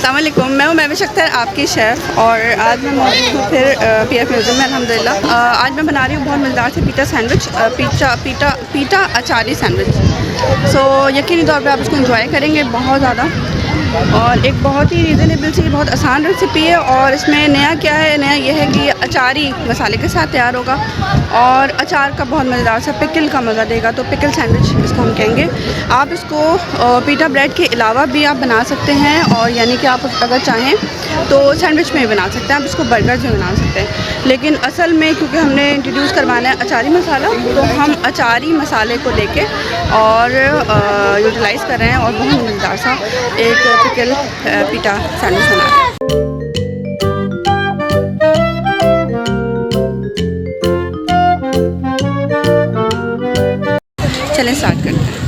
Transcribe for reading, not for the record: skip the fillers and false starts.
अस्सलाम वालेकुम, मैं हूँ महविश अख्तर, आपकी शेफ़। और आज मैं मौजूद हूँ फिर पीएफ म्यूज़ियम में अल्हम्दुलिल्लाह। आज मैं बना रही हूँ बहुत मज़ेदार से पीटा सैंडविच, पीटा अचारी सैंडविच। सो यकीनी तौर पे आप इसको इंजॉय करेंगे बहुत ज़्यादा। और एक बहुत ही रीज़नेबल सी बहुत आसान रेसिपी है। और इसमें नया क्या है, नया ये है कि अचारी मसाले के साथ तैयार होगा और अचार का बहुत मज़ेदार सा पिकल का मज़ा देगा। तो पिकल सैंडविच इसको हम कहेंगे। आप इसको पीटा ब्रेड के अलावा भी आप बना सकते हैं, और यानी कि आप अगर चाहें तो सैंडविच में भी बना सकते हैं, आप इसको बर्गर में बना सकते हैं। लेकिन असल में क्योंकि हमने इंट्रोड्यूस करवाना है अचारी मसाला, तो हम अचारी मसाले को लेके और यूटिलाइज़ कर रहे हैं और बहुत मज़ेदार सा एक पिकल पीटा सैंडविच बना रहे हैं। चलें स्टार्ट करते हैं।